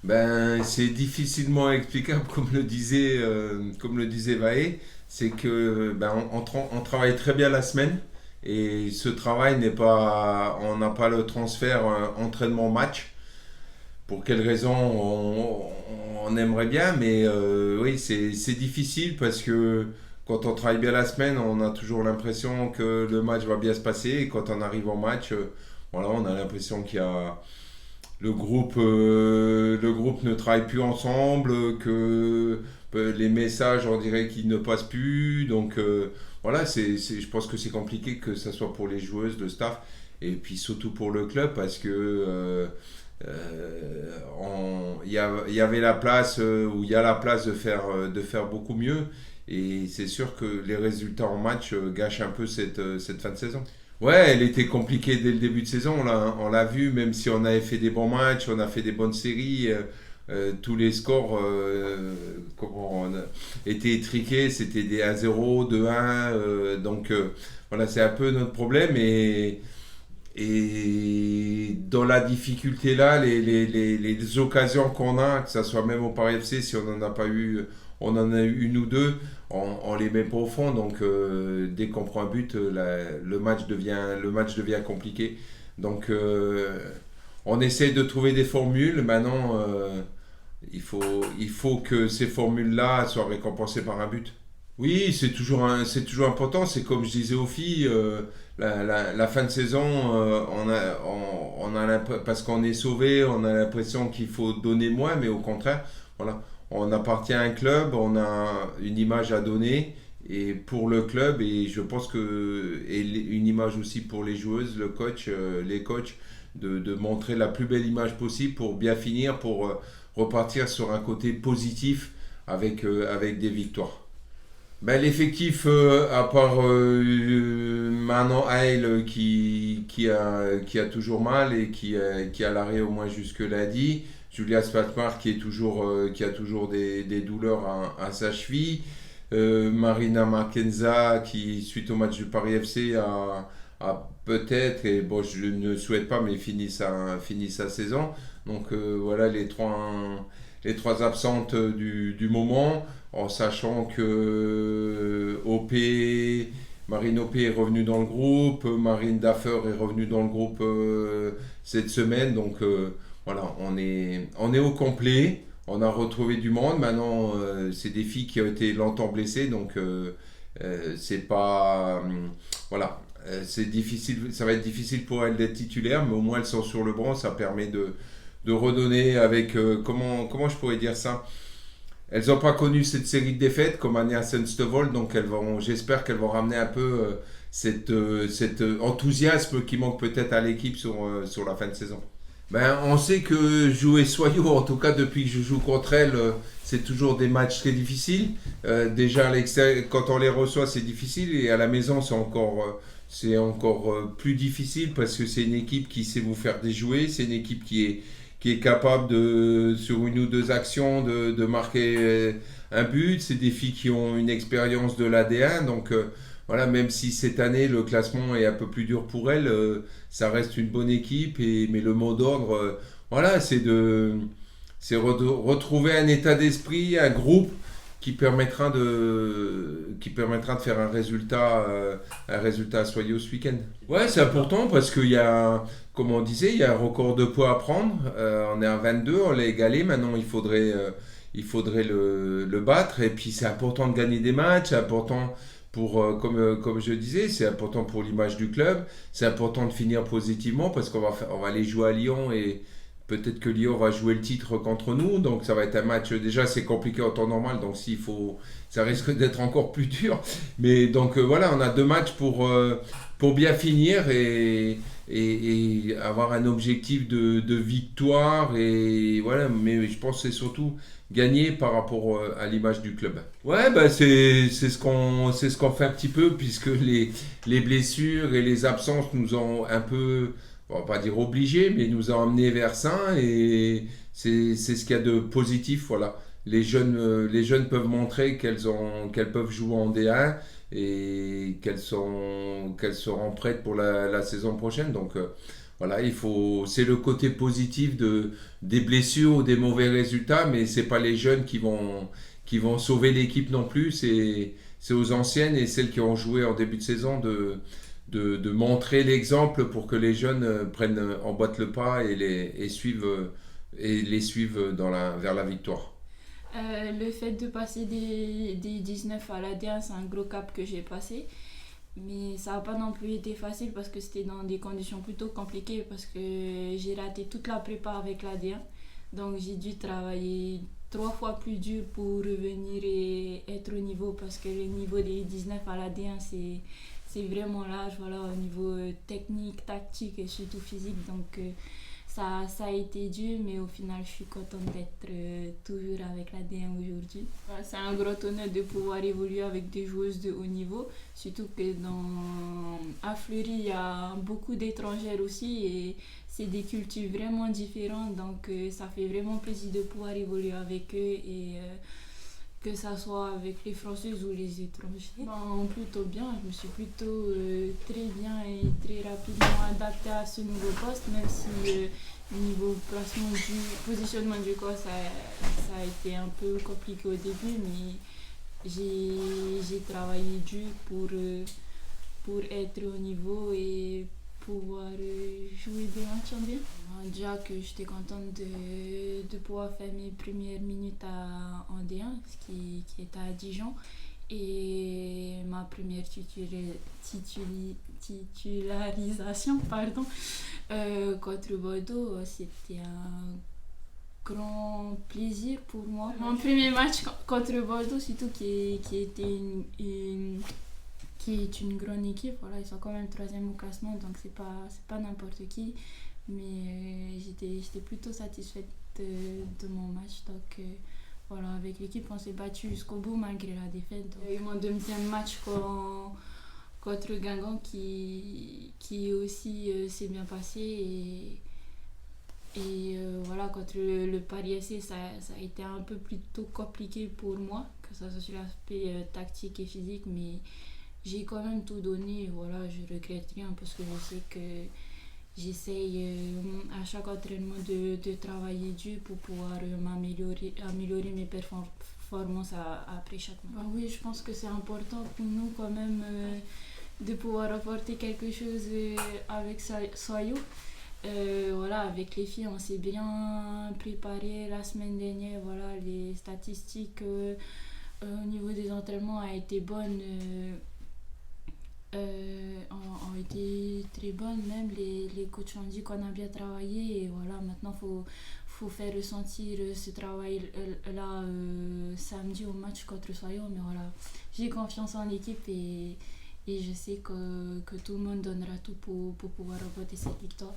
Ben, c'est difficilement explicable, comme le disait Vaé. C'est que ben, on travaille très bien la semaine et ce travail n'est pas, on n'a pas le transfert entraînement-match. Pour quelle raison on aimerait bien, mais oui, c'est difficile parce que quand on travaille bien la semaine, on a toujours l'impression que le match va bien se passer et quand on arrive en match, voilà, on a l'impression qu'il y a le groupe ne travaille plus ensemble, que les messages, on dirait qu'ils ne passent plus. Donc voilà, je pense que c'est compliqué que ce soit pour les joueuses, le staff, et puis surtout pour le club, parce que il y avait la place, ou il y a la place de faire beaucoup mieux. Et c'est sûr que les résultats en match gâchent un peu cette fin de saison. Ouais, elle était compliquée dès le début de saison, on l'a vu, même si on avait fait des bons matchs, on a fait des bonnes séries, tous les scores étaient étriqués, c'était des 1-0, 2-1, donc voilà, c'est un peu notre problème. Et dans la difficulté là, les occasions qu'on a, que ce soit même au Paris FC, si on n'en a pas eu, on en a eu une ou deux, on les met pas au fond. Donc dès qu'on prend un but, le match devient compliqué. Donc on essaie de trouver des formules. Maintenant, il faut que ces formules-là soient récompensées par un but. Oui, c'est toujours important. C'est comme je disais aux filles, la fin de saison, parce qu'on est sauvé, on a l'impression qu'il faut donner moins, mais au contraire, voilà, on appartient à un club, on a une image à donner et pour le club, et je pense que une image aussi pour les joueuses, le coach, les coachs, de montrer la plus belle image possible pour bien finir, pour repartir sur un côté positif avec des victoires. Ben, l'effectif, à part Manon Heil qui a toujours mal et qui a l'arrêt au moins jusque lundi, Julia Spatmar qui a toujours des douleurs à sa cheville, Marina Marquenza qui, suite au match du Paris FC, a peut-être, et bon, je ne souhaite pas, mais finit sa saison. Donc voilà les trois absentes du moment, en sachant que Marine OP est revenue dans le groupe, Marine Daffer est revenue dans le groupe cette semaine. Donc voilà, on est au complet, on a retrouvé du monde. Maintenant, c'est des filles qui ont été longtemps blessées, donc c'est pas. Voilà. C'est difficile, ça va être difficile pour elles d'être titulaires, mais au moins elles sont sur le banc, ça permet de redonner avec, comment je pourrais dire ça. Elles n'ont pas connu cette série de défaites comme Anja Senstevol, donc j'espère qu'elles vont ramener un peu cet enthousiasme qui manque peut-être à l'équipe sur la fin de saison. Ben, on sait que jouer Soyaux, en tout cas depuis que je joue contre elles, c'est toujours des matchs très difficiles. Déjà, quand on les reçoit, c'est difficile, et à la maison, c'est encore plus difficile parce que c'est une équipe qui sait vous faire déjouer, c'est une équipe qui est capable sur une ou deux actions, de marquer un but. C'est des filles qui ont une expérience de l'AD1, donc voilà, même si cette année le classement est un peu plus dur pour elles, ça reste une bonne équipe. Mais le mot d'ordre, voilà, retrouver un état d'esprit, un groupe qui permettra de faire un résultat soyeux ce week-end. Ouais, c'est important parce qu'il y a, comme on disait, il y a un record de poids à prendre. On est à 22, on l'a égalé. Maintenant, il faudrait le battre. Et puis, c'est important de gagner des matchs. C'est important comme je disais, c'est important pour l'image du club. C'est important de finir positivement parce qu'on va aller jouer à Lyon, et peut-être que Lyon va jouer le titre contre nous. Donc, ça va être un match. Déjà, c'est compliqué en temps normal. Donc, ça risque d'être encore plus dur. Mais donc, voilà, on a deux matchs pour bien finir, et avoir un objectif de victoire. Et voilà, mais je pense que c'est surtout gagner par rapport à l'image du club. Ouais, bah c'est ce qu'on fait un petit peu, puisque les blessures et les absences nous ont un peu, on va pas dire obligés, mais nous ont amenés vers ça, et c'est ce qu'il y a de positif. Voilà. Les jeunes peuvent montrer qu'elles peuvent jouer en D1, et qu'elles seront prêtes pour la saison prochaine. Donc voilà, c'est le côté positif des blessures ou des mauvais résultats, mais c'est pas les jeunes qui vont sauver l'équipe non plus. C'est aux anciennes et celles qui ont joué en début de saison de montrer l'exemple pour que les jeunes emboîtent le pas et les suivent vers la victoire. Le fait de passer des 19 à la D1, c'est un gros cap que j'ai passé. Mais ça n'a pas non plus été facile parce que c'était dans des conditions plutôt compliquées parce que j'ai raté toute la prépa avec la D1. Donc j'ai dû travailler 3 fois plus dur pour revenir et être au niveau parce que le niveau des 19 à la D1 c'est vraiment large, voilà, au niveau technique, tactique et surtout physique. Donc ça a été dur, mais au final, je suis contente d'être toujours avec la D1 aujourd'hui. Voilà, c'est un gros honneur de pouvoir évoluer avec des joueuses de haut niveau, surtout que à Fleury, il y a beaucoup d'étrangères aussi et c'est des cultures vraiment différentes, donc ça fait vraiment plaisir de pouvoir évoluer avec eux et que ça soit avec les Françaises ou les étrangers. Plutôt bien, je me suis plutôt très bien et très rapidement adaptée à ce nouveau poste, même si niveau positionnement du corps, ça a été un peu compliqué au début, mais j'ai travaillé dur pour être au niveau et pouvoir jouer des matchs en bien. Déjà que j'étais contente de pouvoir faire mes premières minutes en D1, qui était à Dijon. Et ma première titularisation contre Bordeaux, c'était un grand plaisir pour moi. Mon premier match contre Bordeaux, surtout qui était qui est une grande équipe, voilà, ils sont quand même troisième au classement, donc c'est pas n'importe qui, mais j'étais plutôt satisfaite de mon match, donc voilà, avec l'équipe on s'est battu jusqu'au bout malgré la défaite. Il y a eu mon deuxième match contre Guingamp qui aussi s'est bien passé et voilà, contre le Paris FC ça a été un peu plutôt compliqué pour moi, que ça soit sur l'aspect tactique et physique, mais j'ai quand même tout donné, voilà, je regrette rien parce que je sais que j'essaye à chaque entraînement de travailler dur pour pouvoir améliorer mes performances après chaque match. Oui, je pense que c'est important pour nous quand même de pouvoir apporter quelque chose avec Soyo. Voilà, avec les filles, on s'est bien préparé la semaine dernière. Voilà, les statistiques au niveau des entraînements a été bonnes. Ont été très bonnes, même les coachs ont dit qu'on a bien travaillé et voilà, maintenant faut faire ressentir ce travail là samedi au match contre Soyo, mais voilà, j'ai confiance en l'équipe et je sais que tout le monde donnera tout pour pouvoir remporter cette victoire.